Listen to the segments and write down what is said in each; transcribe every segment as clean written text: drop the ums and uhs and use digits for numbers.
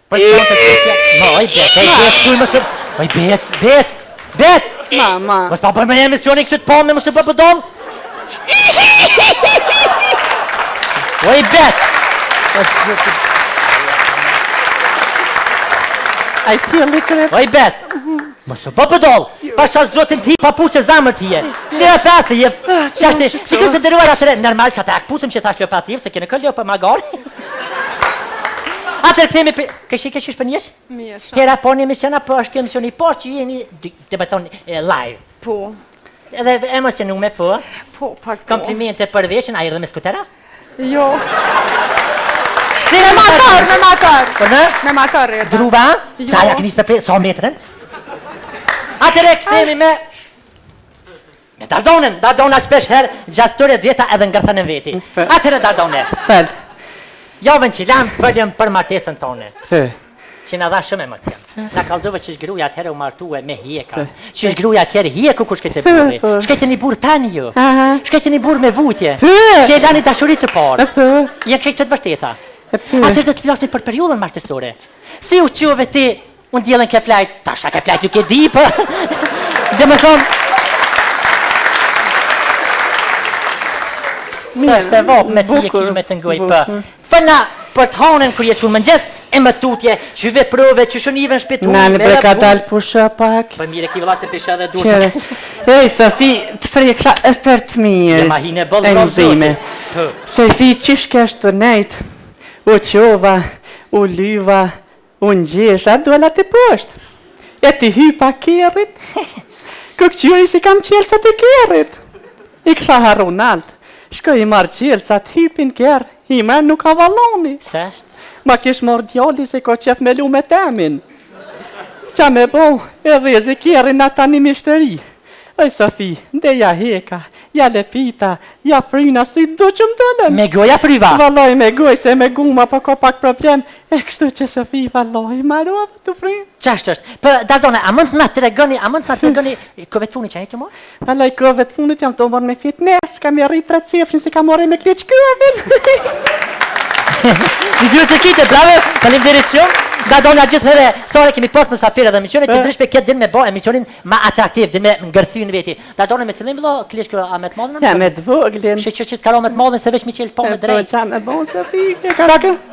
Për shkak të kësaj. Oj, bet, shumë më. Oj, bet. Mama. Mos pa bërë me emisionin këtë të pomë, mos e bë përdon. Oj, bet. Ai si e likre. Oj, bet. Mos e bë përdon. Pasha zotin ti papuçë zamër ti je. Ne pasë je. Çashtë, sikë se dëruar atë normal çata ak pusim që thashë pa thirr se kene këllë pa magar. Atë themi kesh për njësh? Mirë. Hera po në emision apo është emisioni po që jeni debaton live. Po. Edhe emocionume po. Po, pak. Komplimente për veshën, ai edhe me skutera? Jo. Me motor. Po në? Me motor. Druva? Jo. Sa ja keni për 100 metrën? Atëre kthehemi me Dardona shpesh herë gjatë historie vjeta edhe ngërthën e veti. Atëre Dardone. Fal. Javën që lanë fëllëm për martesën tonë. Që na dha shumë emocion. Na kallëzove që shgruja atëherë u martue me hieka. Që shgruja atëherë hieku kur shkete burri. Shkete një burr tani ju. Shkete një burr me vutje. Që e lani dashuri të parë. Ja këtë të vërteta. Atëherë do të flasni për periudhën martesore. Si u quve ti unë diellën ke flajt, tasha ke flajt ju ke di po. Dhe më thonë mirë se vop me ti e kjo me të ngoj për. Fëna për të honën kër je që mëngjes, e më tutje, që veprove, që shënive në shpitu. Nani bre ka dalë pusha pak. Për mire ki vëlla se pisha dhe dur. Ej, Sofi, të frje kësha e për të mirë. Dhe ma hine bëllë rozime. Sofi, qish kesh të nejtë, u qova, u lyva, u njësha, duela të poshtë. E të hypa kjerit. Këkqyri si kam qelësat e kjerit. I kësha harun altë. Shkoj i marrë qelësat, hypin kjerë, hime nuk ka valoni. Seshtë? Ma kish marrë djali se ka qef me lu me temin. Qa me bo, e dhezi kjerin ata një mishtëri. Oj Sofi, nde ja heka, ja lepita, ja fryna, si do që më dëllën. Me goja fryva? Valoj me goj, se me guma pa ka pak problem. E kështu që Sofi, valoj, marrua të frynë. Qashtë është? Për Dardone, a mund të na të regoni, kove të funit që e të morë? Valoj, kove të funit jam të morë me fitness, kam e rrit 3 cefrin se kam morë me kleq këvin. Një duhet të kite, bravo, faleminderit shumë. Dardona gjithëve, sore kemi post mësafirë dhe emisionit të ndryshme këtë din me bo emisionin ma atraktiv, din me ngërthy në veti. Dardona me cilin vëllo, kleq kë a me të modën? Ja, me të voglin. Që t'karo me të modën se vesh mi qelë po me drejt. Qa me bon, Sofi,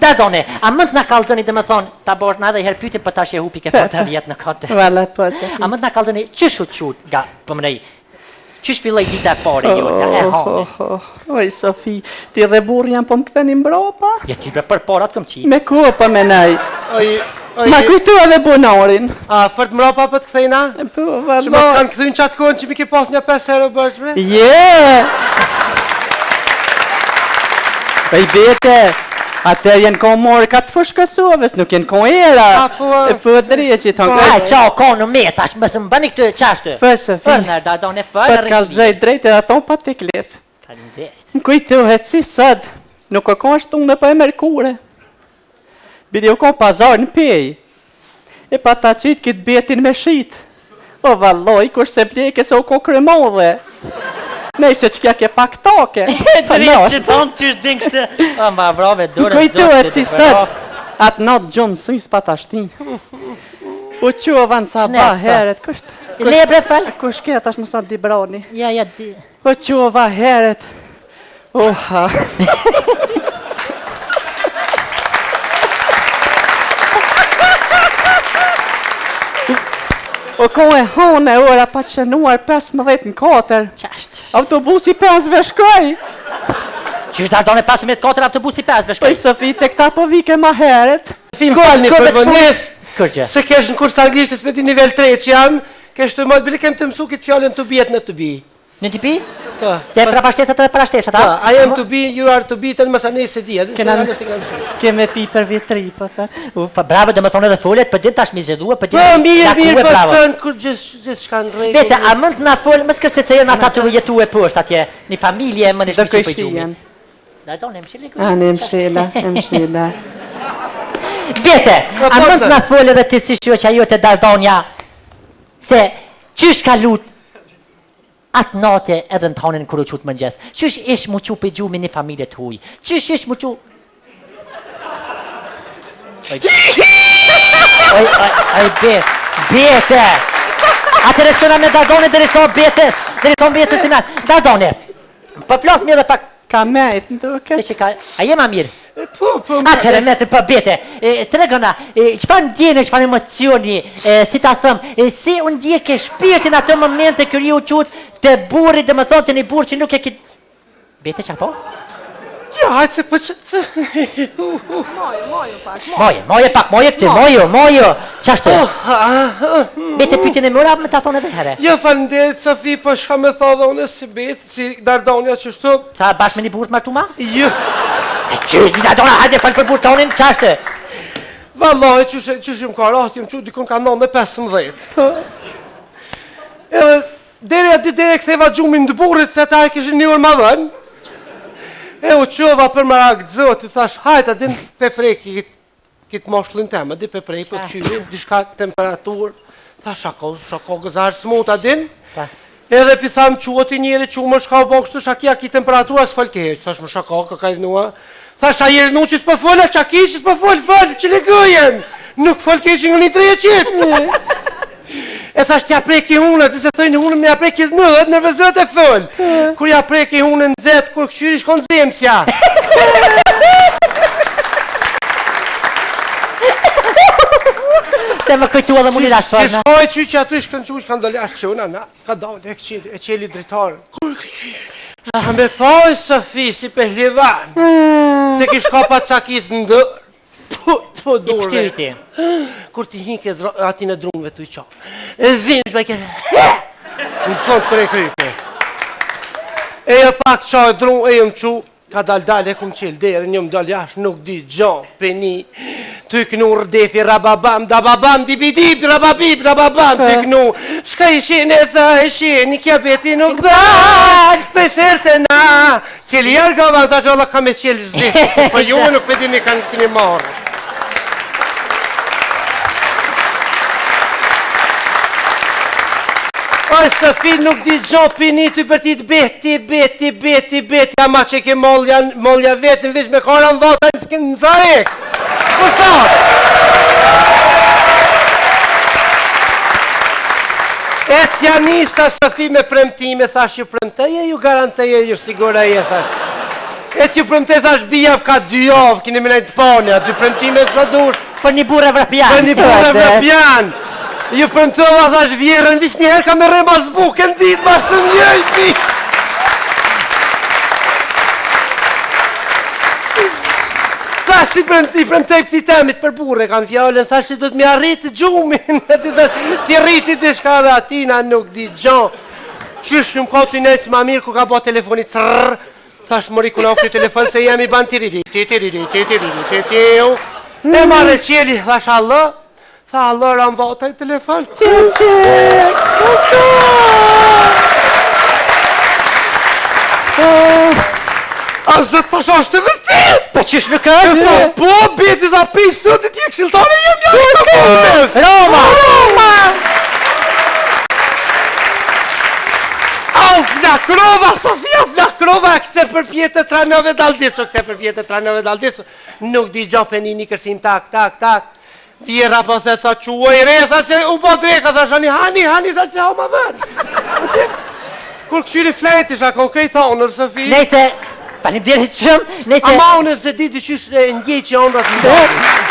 Dardone, a mund t'na kallëzëni dhe me thonë, ta bosh në edhe i herë pytin për ta shje hupi ke për të vjetë në kote. Vala, po, Sofi. A mund t'na kallëzëni, qësh u qut nga pëmënej? Qësh filloj dita e pare jote, e hane? Oj, Sofi, ti dhe burë jam po më këtën i mbropa? Ja ty për parat këm qitë. Me ku po me nej? Ma kujtu edhe bunorin. A, fërt mropa për të këthejna? Po, Që mos kanë këthyn qatë kohën që mi ke pas një 5 euro bërgjme? Pëj bete, atër jenë ko morë ka të fushkësovës, nuk jenë ko era. E po drejë që i thonë Aj, qao, ko në metash, mësë më bëni këtë qashtë. Për Sofi. Fërner, Dardone, Për fërner. kalëzaj drejt edhe aton pa të klip. Faleminderit. Më kujtohet si sëd, nuk o ka shtu me për e mërkure. Bidi o ka pazar në pej. E pa ta qitë kitë betin me shit. O valloj, kur se bleke se o ko kremodhe. Nej se qëkja ke pak toke. Dritë që tonë që është dingë shtë. A, ma vrove, dure, Kujtohet si sëd, atë natë gjonë sujës pa ta shti. U qova në sa ba heret, kusht... Lebre falë? Kush ke tash më sa di brani. Ja, di... U qova heret. Oha. O ko e hone ora pa qenuar 15:04. Qashtë. Autobusi 5 shkoj. Qysh Dardone 15:04 autobusi 5 shkoj? Oj Sofi, tek ta po vike ma heret. Fin falni për vënjes. Kërgjë? Se kesh në kurs të anglisht të speti nivel 3 që jam, kesh të modë bile kem të mësu këtë fjallën të bjetë në të bi. Në të pi? Te prapashtesat edhe parashtesat, a? I am to be, you are to be, të në mësane se di, Keme pi për vitri, po të. Ufa, bravo, dhe më thonë edhe follet, për din tash mi zedua, për din... Po, mirë, po shkën, kur gjithë shkan rejtë. Bete, a mund të na folë, më s'kërse se jenë ata të jetu e pësht atje, një familje, më në shmisi për gjumë. Dardone, më shili A, në më shila. Bete, a mund të na folë edhe të si shqo që ajo të Dardonja, se qysh ka lutë atë nate edhe në tonën kërë qëtë mëngjes. Qysh ish mu qu për gjumë një familje të huj? Qysh ish mu qu... Oj, bete! Atëre s'këna me Dardone dhe riso betës të me. Dardone, për flasë mirë dhe pak. Ka mejt, nduke. A jema mirë? Po. Atëre me të për bete. Të regëna, qëfar ndjene, qëfar emocioni, si ta thëmë, si unë ndje ke shpirtin atë momente kërë ju qutë të burit dhe më thonë të një burë që nuk e kitë... Bete që apo? Ja, hajtë se për që të... Moje këty, mojo. Qashtu? Bete pytin e mëra me ta thonë edhe herë. Jo, falenderit, Safi, po shka me tha dhe unë si betë, si Dardonja që shtu. Sa bashkë me një burë të martu ma? Jo. Qysh, një Dardona, hajde falë për burë tonin, qashtë? Vallaj, qysh më ka rast, jëmë që dikun ka 9-15. Dere këtheva gjumin të burit, se ta e këshin një orë ma dhenë. E u qova për më rakë zëtë, thash, hajta, din pepreki kitë moshlin tema, di pepreki për qyri, di shka temperaturë, thash, shako gëzarë smuta, din. Edhe pi thamë quati njeri që më shka u bon kështu, shakia ki temperatura së falkeq, thash, më shako, ka i nua. Thash, a jeri nu që s'po folë, qaki që s'po folë, që le gëjen, nuk falkeq nga një 300. E thash t'ja preki unë, të se thëjnë unë me ja preki nëdhët, nërvezët e fëllë. Kur ja preki unë në zetë, kur këqyri shkon zemësja. Se më kujtua dhe muni lasë përna. Si shkoj që që aty shkën që kanë dole ashtë qëna, na, ka dole e qeli dritarë. Kur këqyri, shka me pojë Safi si pehlivan, të kish ka pa cakis në dërë. Po durve. Kur ti hinke ati në drungve të i qa. E vinë që me ke... Në fond kër e krype. E jo pak qa e drungë e jëmë qu. Ka dal e kumë qelë derë. Njëmë dal jash nuk di gjon. Peni. Ty kënu rdefi rababam. Dababam dibidib rababib rababam. Ty kënu. Shka ishin e sa ishin. Një kja beti nuk dal. Pe therte na. Qeli jarë ka vanë. Tha që Allah ka me qelë zi. Po ju nuk peti një kanë këni marë. Aj, Safi nuk di gjopi një të për ti të beti, ama që ke molja vetën, vish me kara në vata në zarek. Po sot? E tja nisa Safi me premtime, thash ju premteje, ju garanteje, ju sigura je, thash. E që premte, thash, bijav ka 2 javë, kini me nejtë pone, aty premtime së dush. Për një burë Evropian. Ju premtova, thash, vjerën, vish njëherë ka me rema zbukën ditë, ma së njëjti. Thash, i premtoj këti temit për burë, kanë fjallën, thash, që do të mi arritë gjumin, ti rriti të shka dhe atina nuk di gjon. Qysh më ka të nejtë ma mirë ku ka bo telefonit cërrë, thash, mëri ku na u këtë telefon se jemi ban tiriri, e marre qeli, thash, Allah, tha Allah ranë vata i telefon. A zëtë thash është të vërtit. Pa qysh nuk është? Po, beti dha pejë sëtë ti e këshiltare jem janë i komunës. Roma! Au, flakrova, Sofia, flakrova, këse për pjetë të tranove daldisu, Nuk di gjope një kërsim tak. Fjera po se sa quaj re, tha se u po dreka, tha shani, hani, tha se hau ma vërë. Kur këshyri fleti, shka konkret onër, Sofi. Nese, palim djerit qëmë, nese... Ama unë se di të qysh ndjej që onërat në